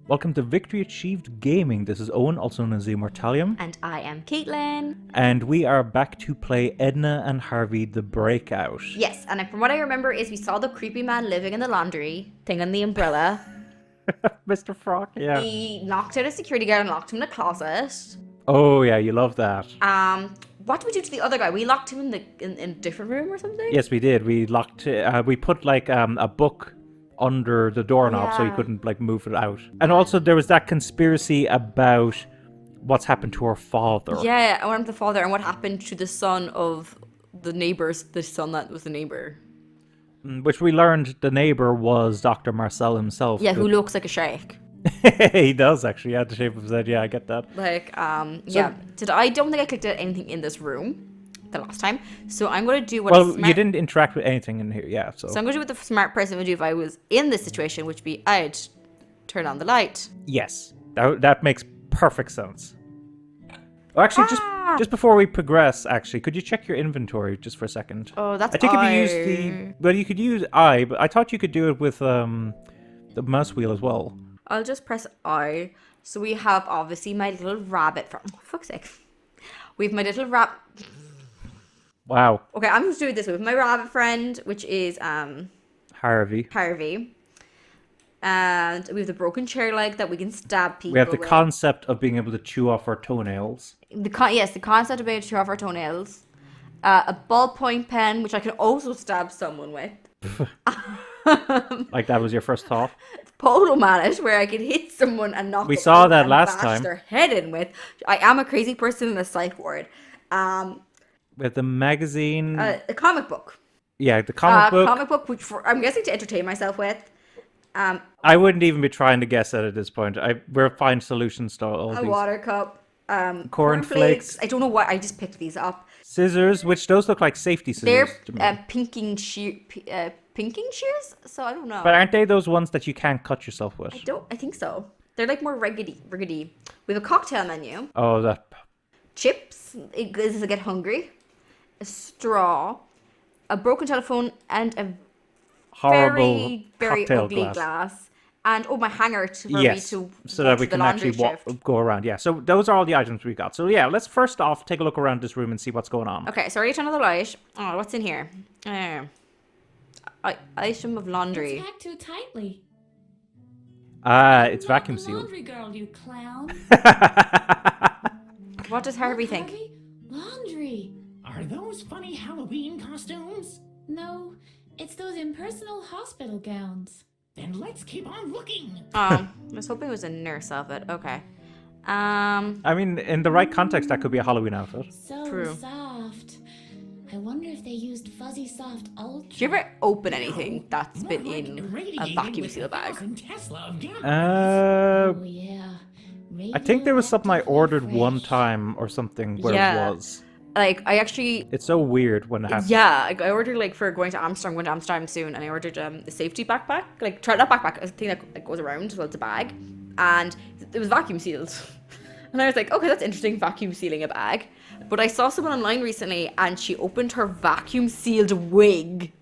Welcome to Victory Achieved Gaming. This is Owen, also known as the Immortalium. And I am Kathlynn. And we are back to play Edna and Harvey the Breakout. Yes, and from what I remember is we saw the creepy man living in the laundry thing on the umbrella. Mr. Frock, yeah. He knocked out a security guard and locked him in a closet. Oh yeah, you love that. What did we do to the other guy? We locked him in a different room or something? Yes, we did. We we put like a book under the doorknob so he couldn't like move it out. And also there was that conspiracy about what's happened to her father. Yeah, I went to the father and what happened to the son of the neighbors, the son that was the neighbor. Which we learned the neighbor was Dr. Marcel himself. Yeah, who looks like a shark. He does actually, yeah, the shape of his head, yeah, I get that. Like, yeah. I don't think I clicked at anything in this room the last time. So I'm going to do what you didn't interact with anything in here, yeah. So I'm going to do what the smart person would do if I was in this situation, which would be I'd turn on the light. Yes, that makes perfect sense. Oh, actually, just before we progress, actually, could you check your inventory just for a second? Oh, that's I think if you use you could use I, but I thought you could do it with the mouse wheel as well. I'll just press I. So we have obviously my little rabbit from. Oh, fuck's sake. We have my little rabbit. Wow. Okay, I'm just doing this with my rabbit friend, which is Harvey. And we have the broken chair leg that we can stab people. We have the with. concept of being able to chew off our toenails. The concept of being able to chew off our toenails. A ballpoint pen, which I can also stab someone with. Like that was your first thought? Polo mallet, where I can hit someone and knock. We them saw out that and last bash time. Their head in with. I am a crazy person in a psych ward. We have the magazine. A comic book. Yeah, the comic book. Comic book, which I'm guessing to entertain myself with. I wouldn't even be trying to guess at this point. We're finding solutions to all A these. water cup. Cornflakes. I don't know why. I just picked these up. Scissors, which those look like safety scissors to me. They're pinking shears. So I don't know. But aren't they those ones that you can't cut yourself with? I think so. They're like more riggedy. We have a cocktail menu. Oh, that. Chips. This is to get hungry. A straw. A broken telephone and a Horrible very cocktail ugly glass. And my hanger for me to so that we can actually go around. Yeah, so those are all the items we got. So yeah, let's first off take a look around this room and see what's going on. Okay, so already turned on the light. Oh, what's in here? Item of laundry. It's packed too tightly. It's vacuum The sealed. laundry girl, you clown. What does Harvey think? Harvey? Laundry. Are those funny Halloween costumes? No, it's those impersonal hospital gowns. Then let's keep on looking. I was hoping it was a nurse outfit. Okay. I mean, in the right context, that could be a Halloween outfit. So True. soft. I wonder if they used Fuzzy Soft Ultra. Do you ever open anything that's More been like in a irradiated vacuum with seal bag? 1,000 Tesla of gamma. Oh, yeah. I think there was something I Radioactive ordered fresh. one time or something where Yeah. it was. Like, I actually... It's so weird when it happens. Yeah, I ordered, like, for going to Amsterdam. I'm going to Amsterdam soon, and I ordered a safety backpack. Like, not backpack, a thing that goes around, so it's a bag. And it was vacuum sealed. And I was like, okay, that's interesting, vacuum sealing a bag. But I saw someone online recently, and she opened her vacuum sealed wig.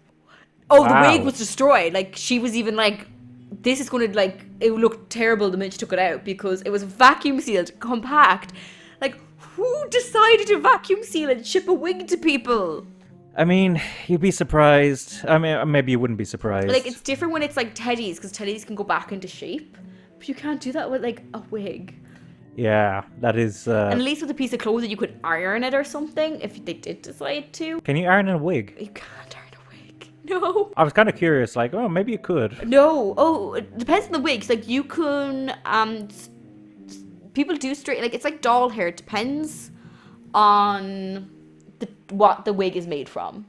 Oh, Wow. The wig was destroyed. Like, she was even like, this is going to, like, it looked terrible the minute she took it out, because it was vacuum sealed, compact. Like, who decided to vacuum seal and ship a wig to people? I mean, you'd be surprised. I mean, maybe you wouldn't be surprised. Like, it's different when it's like teddies, because teddies can go back into shape. But you can't do that with, like, a wig. Yeah, that is... And at least with a piece of clothing, you could iron it or something, if they did decide to. Can you iron a wig? You can't iron a wig. No. I was kind of curious, like, oh, maybe you could. No. Oh, it depends on the wigs. Like, you can, people do straight, like, it's like doll hair. It depends on what the wig is made from.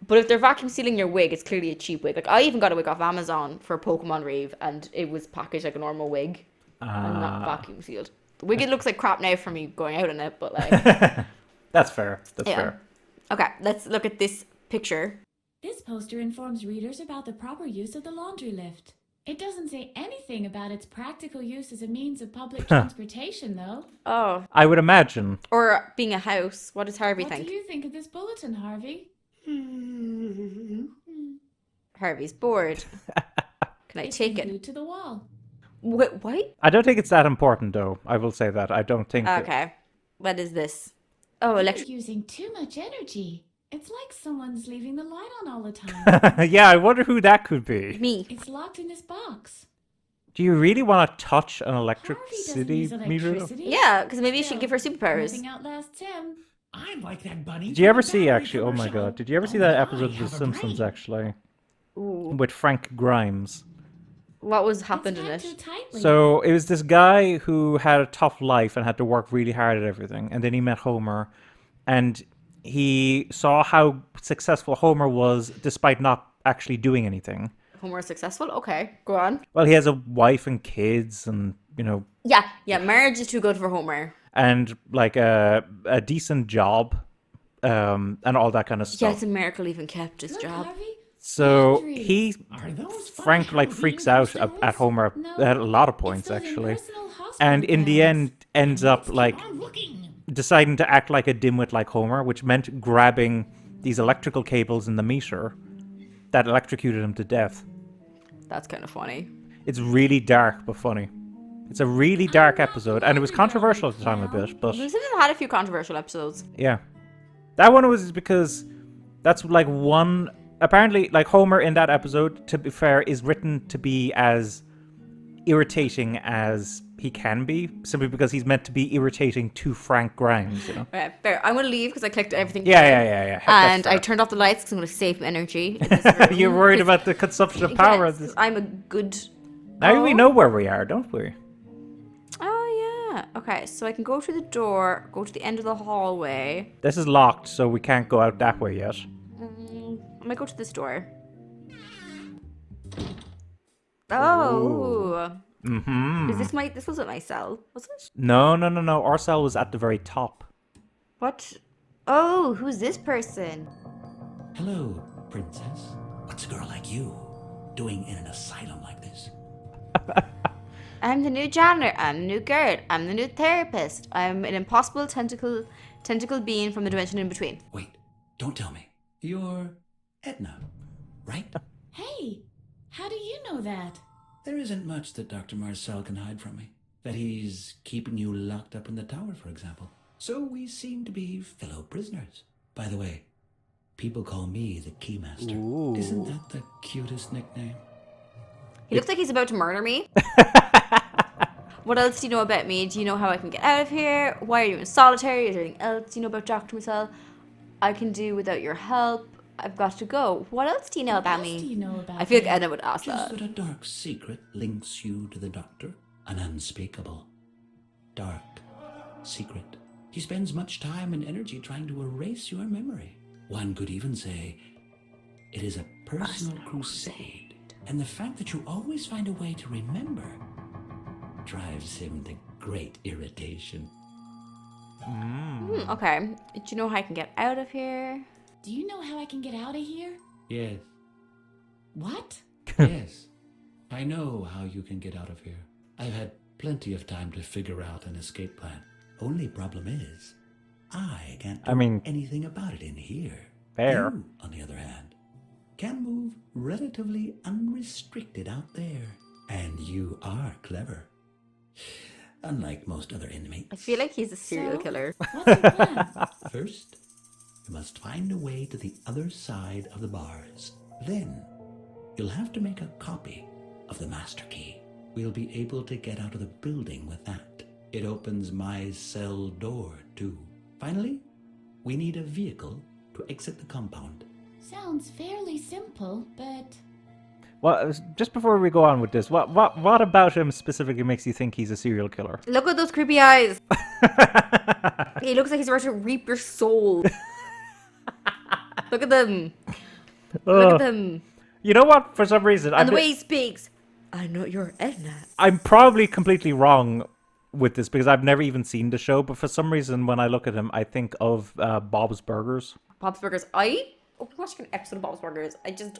But if they're vacuum sealing your wig, it's clearly a cheap wig. Like, I even got a wig off Amazon for Pokemon Rave, and it was packaged like a normal wig and not vacuum sealed. The wig, it looks like crap now for me going out in it, but like... That's fair. That's Yeah. fair. Okay, let's look at this picture. This poster informs readers about the proper use of the laundry lift. It doesn't say anything about its practical use as a means of public transportation, though. Oh. I would imagine. Or being a house. What does Harvey What think? do you think of this bulletin, Harvey? Harvey's bored. Can I It's take been it? glued to the wall. What? I don't think it's that important, though. I will say that. I don't think... Okay. What is this? Oh, You're electric. using too much energy. It's like someone's leaving the light on all the time. Yeah, I wonder who that could be. Me. It's locked in this box. Do you really want to touch an Harvey doesn't electricity use meter? electricity. Yeah, because maybe you should Still, give her superpowers. Nothing outlasts him. I like that bunny. Did you ever from the see, battery actually... Oh my commercial. god. Did you ever see Only that I episode of The have a Simpsons, brain. actually? Ooh. With Frank Grimes. What was It's happened in packed it? too tightly. So it was this guy who had a tough life and had to work really hard at everything. And then he met Homer. And he saw how successful Homer was despite not actually doing anything. Homer successful? Okay, go on. Well, he has a wife and kids and, you know, Yeah, marriage is too good for Homer. and like a decent job and all that kind of Yeah, stuff. it's a miracle he even kept his Look, job. Harvey. So Laundry. he, Are those funny Frank, like Halloween freaks out costumes? at Homer No, at a lot of it's points, those actually. impersonal hospital And in the gowns. end ends up Let's like keep on looking. deciding to act like a dimwit like Homer, which meant grabbing these electrical cables in the meter that electrocuted him to death. That's kind of funny. It's really dark but funny. It's a really dark episode, and it was controversial at the time a bit, but The Simpsons had a few controversial episodes. yeah. That one was because that's like one... Apparently, like Homer in that episode, to be fair, is written to be as irritating as he can be, simply because he's meant to be irritating to Frank Grimes, you know? Right, fair. I'm going to leave because I clicked everything. Yeah. That's And I fair. turned off the lights because I'm going to save energy. in this room. You're worried about the consumption of power. Yes, 'cause I'm a good... Now we know where we are, don't we? Oh, yeah. Okay, so I can go through the door, go to the end of the hallway. This is locked, so we can't go out that way yet. I might go to this door. Oh. Mm-hmm. Is this my... This wasn't my cell, was it? No. Our cell was at the very top. What? Oh, who's this person? Hello, princess. What's a girl like you doing in an asylum like this? I'm the new janitor. I'm the new guard. I'm the new therapist. I'm an impossible tentacle being from the dimension in between. Wait, don't tell me. You're Edna, right? Hey, how do you know that? There isn't much that Dr. Marcel can hide from me. That he's keeping you locked up in the tower, for example. So we seem to be fellow prisoners. By the way, people call me the Keymaster. Ooh. Isn't that the cutest nickname? He looks like he's about to murder me. What else do you know about me? Do you know how I can get out of here? Why are you in solitary? Is there anything else you know about Dr. Marcel I can do without your help? I've got to go. What else do you know about What else do me? you know about I feel like me? Edna would ask Just that. that a dark secret links you to the doctor. An unspeakable, dark secret. He spends much time and energy trying to erase your memory. One could even say it is a personal crusade. And the fact that you always find a way to remember drives him to great irritation. Okay. Do you know how I can get out of here? Do you know how I can get out of here? Yes, What? yes. I know how you can get out of here. I've had plenty of time to figure out an escape plan. Only problem is, I can't do anything about it in here. Fair. You, on the other hand, can move relatively unrestricted out there. And you are clever. Unlike most other inmates. I feel like he's a serial So? killer. What's your plan? First, you must find a way to the other side of the bars. Then, you'll have to make a copy of the master key. We'll be able to get out of the building with that. It opens my cell door, too. Finally, we need a vehicle to exit the compound. Sounds fairly simple, but Well, just before we go on with this, what about him specifically makes you think he's a serial killer? Look at those creepy eyes. He looks like he's about to reap your soul. Look at them. Look at them. You know what? For some reason, And the way he speaks. I know you're Edna. I'm probably completely wrong with this because I've never even seen the show, but for some reason, when I look at him, I think of Bob's Burgers. Bob's Burgers. Watched an episode of Bob's Burgers. I just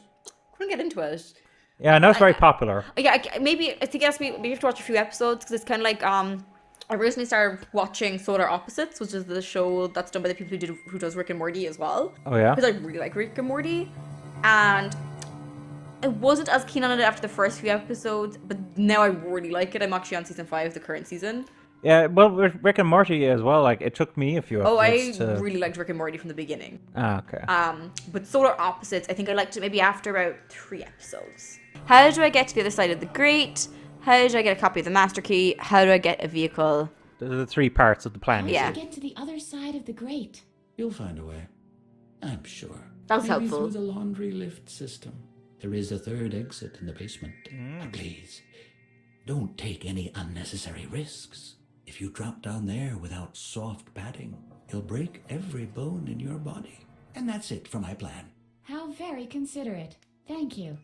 couldn't get into it. Yeah, I know it's very popular. Yeah, maybe I think maybe you have to watch a few episodes because it's kind of like I recently started watching Solar Opposites, which is the show that's done by the people who does Rick and Morty as well. Oh, yeah? Because I really like Rick and Morty, and I wasn't as keen on it after the first few episodes, but now I really like it. I'm actually on season 5, the current season. Yeah, well, with Rick and Morty as well. Like, it took me a few Oh, I episodes to. really liked Rick and Morty from the beginning. Okay. But Solar Opposites, I think I liked it maybe after about 3 episodes. How do I get to the other side of the grate? How do I get a copy of the Master Key? How do I get a vehicle? The 3 parts of the How plan. do Yeah. I get to the other side of the grate? You'll find a way. I'm sure. That was Maybe helpful. through the laundry lift system. There is a third exit in the basement. But please, don't take any unnecessary risks. If you drop down there without soft padding, you'll break every bone in your body. And that's it for my plan. How very considerate. Thank you.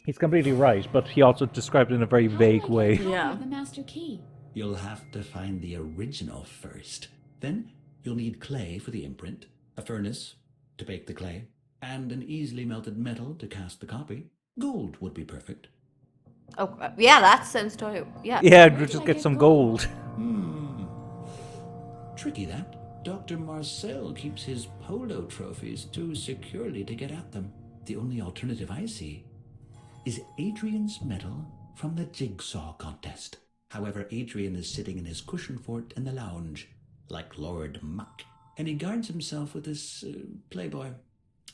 He's completely right, but he also described it in a very How do vague I get way. a copy Yeah. of the Master Key? You'll have to find the original first. Then you'll need clay for the imprint, a furnace to bake the clay, and an easily melted metal to cast the copy. Gold would be perfect. Oh, yeah, that sounds toy. Yeah. Yeah, Where we'll do just I get get some gold? gold. Tricky that. Dr. Marcel keeps his polo trophies too securely to get at them. The only alternative I see is Adrian's medal from the jigsaw contest. However, Adrian is sitting in his cushion fort in the lounge, like Lord Muck. And he guards himself with this playboy.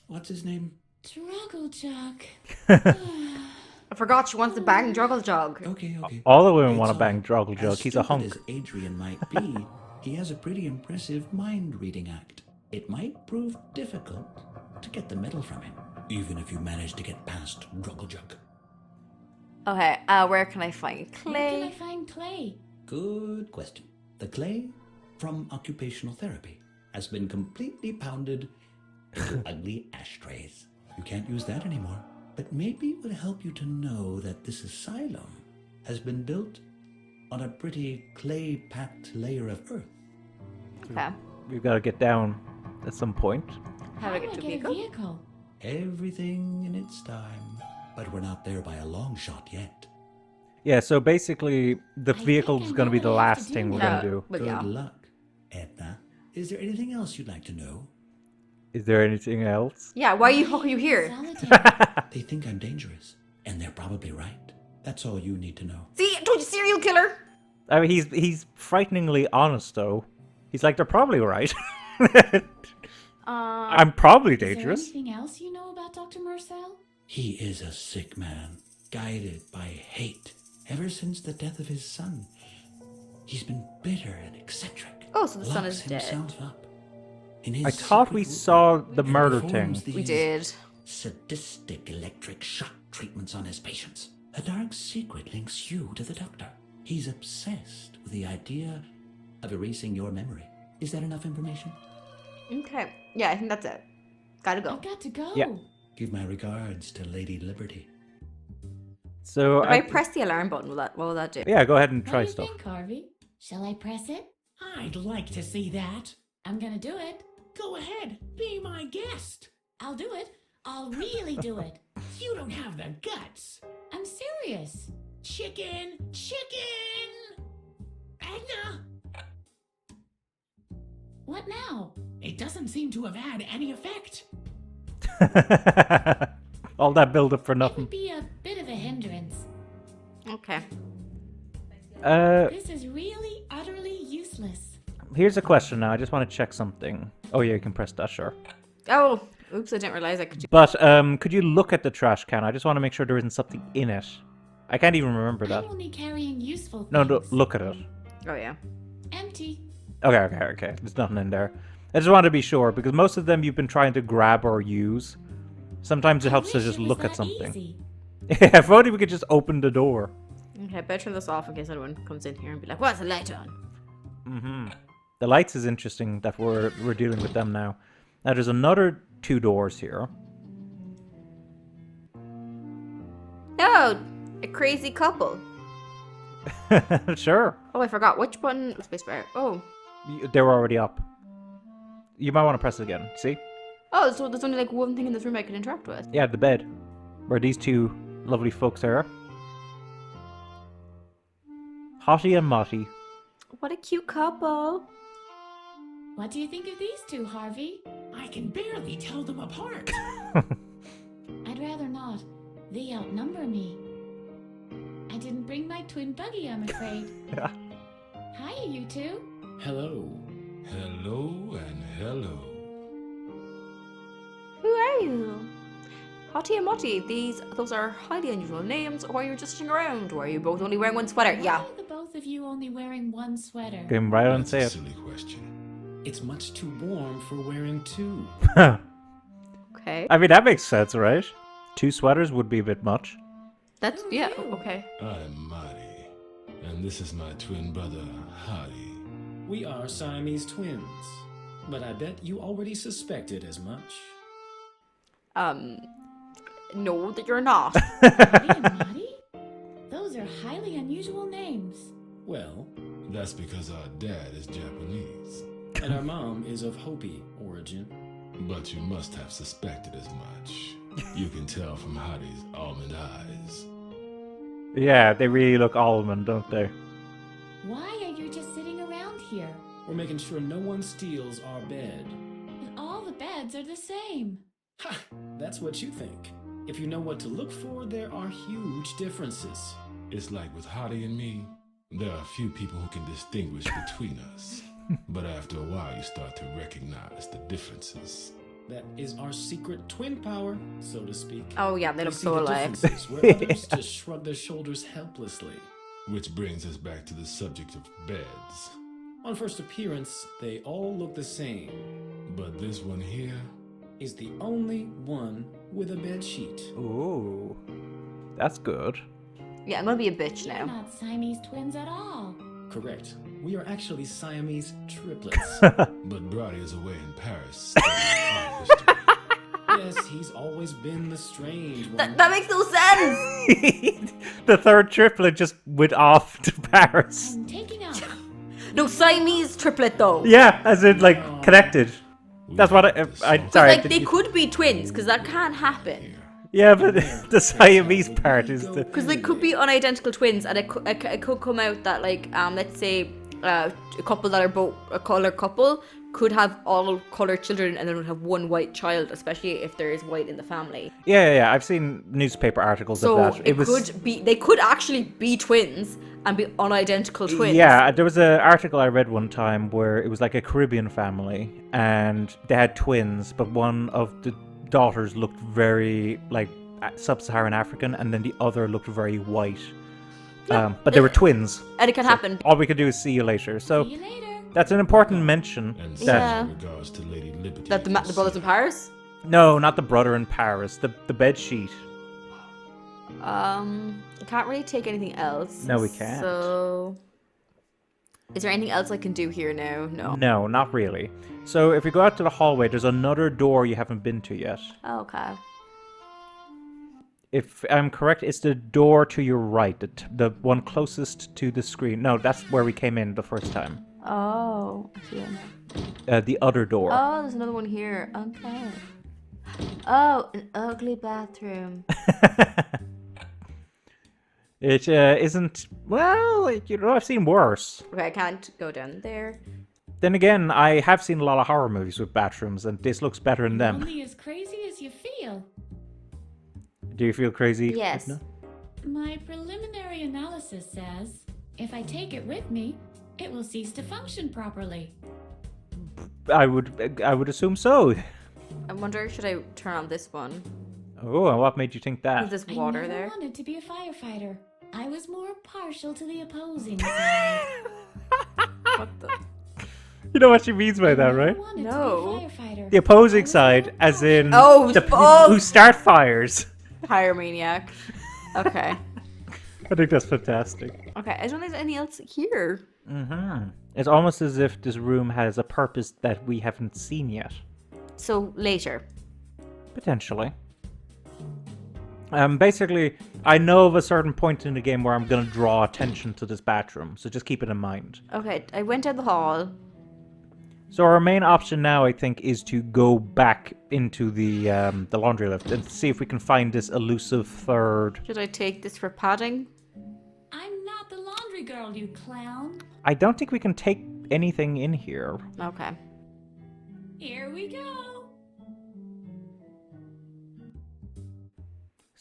What's his name? Druggle-jug. I forgot she wants to bang Juggle Jog. Okay. All the women It's want to all bang right. Droggle Jug. As He's a stupid hunk. as Adrian might be, he has a pretty impressive mind-reading act. It might prove difficult to get the medal from him, even if you manage to get past Druggle-jug. Okay, where can I find Where can I clay? find clay? Good question. The clay from occupational therapy has been completely pounded into ugly ashtrays. You can't use that anymore. But maybe it would help you to know that this asylum has been built on a pretty clay-packed layer of earth. Okay. We've got to get down at some point. How do I get to a vehicle? vehicle? Everything in its time. But we're not there by a long shot yet. Yeah, so basically, the think vehicle's I going to know be what the I have to last do thing we're now. going to do. But Good yeah. luck, Edna. Is there anything else you'd like to know? Is there anything else? Yeah, why are you here? Solitaire. They think I'm dangerous, and they're probably right. That's all you need to know. See, I told you, serial killer. I mean, he's frighteningly honest, though. He's like, they're probably right. I'm probably Is there dangerous. anything else you know about Dr. Marcel? He is a sick man, guided by hate ever since the death of his son. He's been bitter and eccentric. Oh, so the son locks is dead. himself up in his I thought we secret saw room the and murder performs thing. We these did. sadistic electric shock treatments on his patients. A dark secret links you to the doctor. He's obsessed with the idea of erasing your memory. Is that enough information? Okay. Yeah, I think that's it. Gotta go. I've got to go. Yeah. Give my regards to Lady Liberty. So, If I press the alarm button, what will that do? yeah, go ahead and What try do you stuff. think, Harvey? Shall I press it? I'd like to see that. I'm gonna do it. Go ahead, be my guest. I'll do it. I'll really do it. You don't have the guts. I'm serious. Chicken! Edna! What now? It doesn't seem to have had any effect. All that build up for It nothing. would be a bit of a hindrance. Okay. This is really utterly useless. Here's a question now. I just want to check something. Oh yeah, you can press that, sure. Oh, oops, I didn't realize I could do. But could you look at the trash can? I just want to make sure there isn't something in it. I can't even remember that. I'm only carrying useful No, things. look at it. Oh, yeah. Empty. Okay. There's nothing in there. I just want to be sure because most of them you've been trying to grab or use. Sometimes it helps to wish just it was look at that something. easy. Yeah, if only we could just open the door. Okay, I better turn this off in case anyone comes in here and be like, what's the light on? Mm-hmm. The lights is interesting that we're dealing with them now. Now there's another 2 doors here. Oh, a crazy couple. Sure. Oh, I forgot. Which button? Spacebar. Oh. They were already up. You might want to press it again. See? Oh, so there's only like one thing in this room I can interact with. Yeah, the bed. Where these 2 lovely folks are. Hottie and Mottie. What a cute couple. What do you think of these two, Harvey? I can barely tell them apart. I'd rather not. They outnumber me. I didn't bring my twin buggy, I'm afraid. Hiya, you two. Hello. Hello and hello. Who are you? Hottie and Mottie, those are highly unusual names, or you're just sitting around, or are you both only wearing one sweater? Why Yeah. are the both of you only wearing one sweater? Game right on, That's say a it. silly question. It's much too warm for wearing two. Okay. I mean, that makes sense, right? 2 sweaters would be a bit much. That's, Who are yeah, you? okay. I'm Marty, and this is my twin brother, Hardy. We are Siamese twins. But I bet you already suspected as much. No, that you're not. Hardy and Maddie? Those are highly unusual names. Well, That's because our dad is Japanese. and our mom is of Hopi origin. But you must have suspected as much. You can tell from Hardy's almond eyes. Yeah, they really look almond, don't they? Why are you just sitting around here? We're making sure no one steals our bed. But all the beds are the same. Ha! That's what you think. If you know what to look for, there are huge differences. It's like with Hardy and me, there are few people who can distinguish between us. But after a while, you start to recognize the differences. That is our secret twin power, so to speak. Oh, yeah, they We look see so the alike. differences where others just shrug their shoulders helplessly. Which brings us back to the subject of beds. On first appearance, they all look the same. But this one here, Is the only one with a bed sheet. Ooh. That's good. Yeah, I'm gonna be a bitch You're now. not Siamese twins at all. Correct. We are actually Siamese triplets. but Brody is away in Paris studying art history. Yes, he's always been the strange one. That makes no sense! The third triplet just went off to Paris. I'm taking off. No, Siamese triplet though. Yeah, as in, like, connected. That's what I sorry. Like, they could be twins, because that can happen. Yeah, but the Siamese part is the... Because they could be unidentical twins, and it could come out that, like, let's say a couple that are both a color couple could have all color children and then would have one white child, especially if there is white in the family. Yeah. I've seen newspaper articles So of that. they could actually be twins and be unidentical twins. Yeah, there was an article I read one time where it was like a Caribbean family and they had twins, but one of the daughters looked very like sub-Saharan African and then the other looked very white. But they were twins. And it can happen. All we could do is see you later. So See you later. that's an important mention. And that special regards to Lady Liberty. That the brothers in Paris? No, not the brother in Paris. The bed sheet. I can't really take anything else. No, we can't. So, is there anything else I can do here now? No. No, not really. So if we go out to the hallway, there's another door you haven't been to yet. Okay. If I'm correct, it's the door to your right, the one closest to the screen. No, that's where we came in the first time. Oh, I see it. The other door. Oh, there's another one here. Okay. Oh, an ugly bathroom. It isn't. Well, I've seen worse. Okay, I can't go down there. Then again, I have seen a lot of horror movies with bathrooms, and this looks better than them. Only as crazy as you feel. Do you feel crazy? Yes. Edna? My preliminary analysis says if I take it with me, it will cease to function properly. I would assume so. I wonder, should I turn on this one? Oh, and what made you think that? There's I water never there. wanted to be a firefighter. I was more partial to the opposing side. What the? You know what she means by that, I never right? wanted No. to be a firefighter. The opposing I was side, more as in Oh, the people fuck. who start fires. Pyromaniac. Okay. I think that's fantastic. Okay, I don't think there's anything else here. It's almost as if this room has a purpose that we haven't seen yet. So, later. Potentially. Basically, I know of a certain point in the game where I'm going to draw attention to this bathroom, so just keep it in mind. Okay, I went down the hall. So our main option now, I think, is to go back into the laundry lift and see if we can find this elusive third. Should I take this for padding? I'm not the laundry girl, you clown. I don't think we can take anything in here. Okay. Here we go.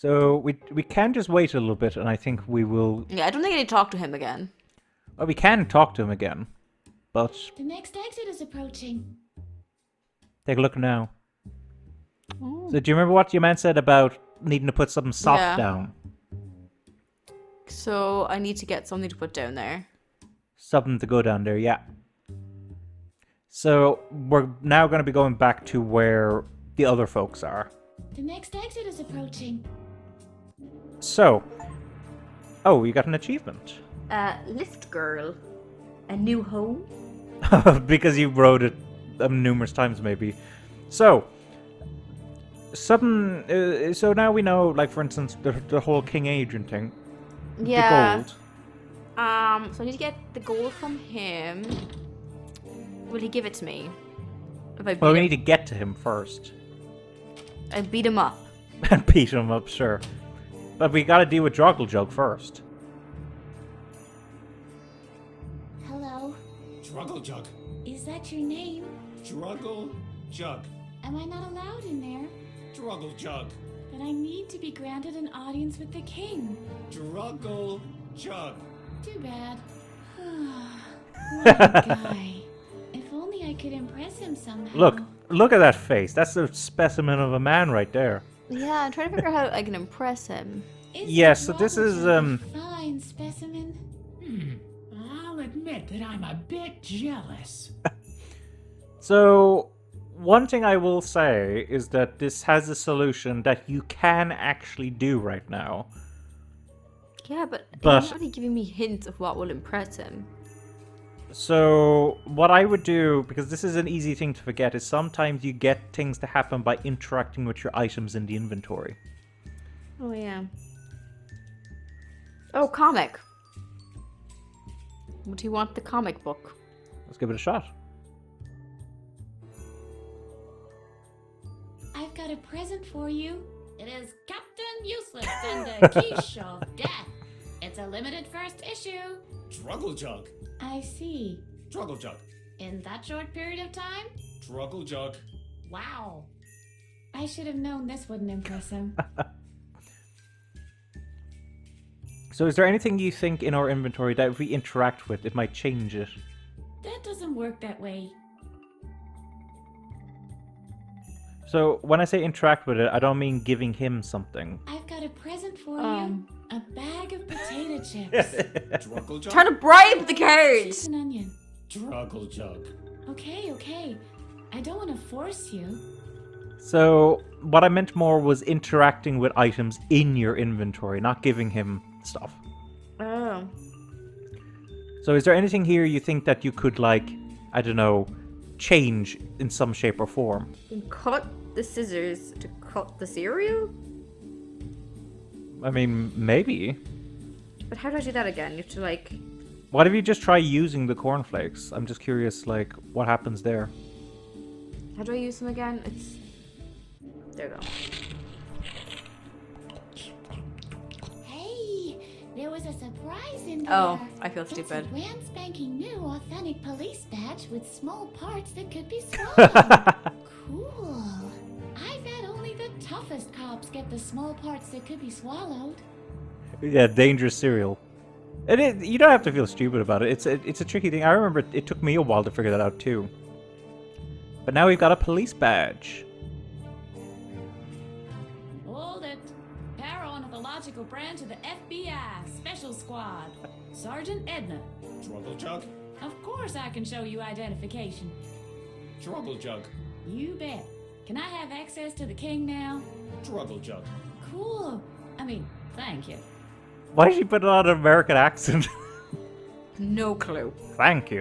So we can just wait a little bit, and I think we will. Yeah, I don't think I need to talk to him again. Well, we can talk to him again, but The next exit is approaching. take a look now. So do you remember what your man said about needing to put something soft Yeah. down? So I need to get something to put down there. Something to go down there, yeah. So we're now going to be going back to where the other folks are. The next exit is approaching. So, oh, you got an achievement. Lift girl. A new home? Because you wrote it numerous times, maybe. So, so now we know, like, for instance, the whole King Adrian thing. Yeah. The gold. So I need to get the gold from him. Will he give it to me? If I beat Well, we him? need to get to him first. I beat him up. And beat him up, sure. But we gotta deal with Jog first. Hello. Struggle Jug. Is that your name? Struggle Jug. Am I not allowed in there? Struggle Jug. Then I need to be granted an audience with the king. Struggle Jug. Too bad. What a guy. If only I could impress him somehow. Look at that face. That's a specimen of a man right there. Yeah, I'm trying to figure out how I can impress him. Isn't Yes, so this is, Robert a fine specimen. I'll admit that I'm a bit jealous. So, one thing I will say is that this has a solution that you can actually do right now. Yeah, but But- he's not really giving me hints of what will impress him. So, what I would do, because this is an easy thing to forget, is sometimes you get things to happen by interacting with your items in the inventory. Oh, yeah. Oh, comic. Would you want the comic book? Let's give it a shot. I've got a present for you. It is Captain Useless and the Quiche of Death. It's a limited first issue. Struggle Jug. I see. Struggle Jug. In that short period of time? Struggle Jug. Wow. I should have known this wouldn't impress him. So, is there anything you think in our inventory that if we interact with, it might change it? That doesn't work that way. So, when I say interact with it, I don't mean giving him something. I've got a present for you. A bag of potato chips. Struggle Jug. Trying to bribe the carriage! Cheese and onion. Struggle Jug. Okay. I don't want to force you. So, what I meant more was interacting with items in your inventory, not giving him stuff. Oh. So, is there anything here you think that you could, like, I don't know, change in some shape or form? You can cut the scissors to cut the cereal? I mean, maybe. But how do I do that again? You have to, like... What if you just try using the cornflakes? I'm just curious, like, what happens there? How do I use them again? It's... There we go. Hey, there was a surprise in there. Oh, I feel It's stupid. a brand spanking new authentic police badge with small parts that could be swallowed. Cool. I bet only the toughest cops get the small parts that could be swallowed. Yeah, dangerous cereal. You don't have to feel stupid about it. It's a tricky thing. I remember it took me a while to figure that out too. But now we've got a police badge. Hold it. Paraornithological branch of the FBI Special Squad. Sergeant Edna. Struggle Jug. Of course I can show you identification. Struggle Jug. You bet. Can I have access to the king now? Struggle Jug. Cool. Thank you. Why did she put it on an American accent? No clue. Thank you.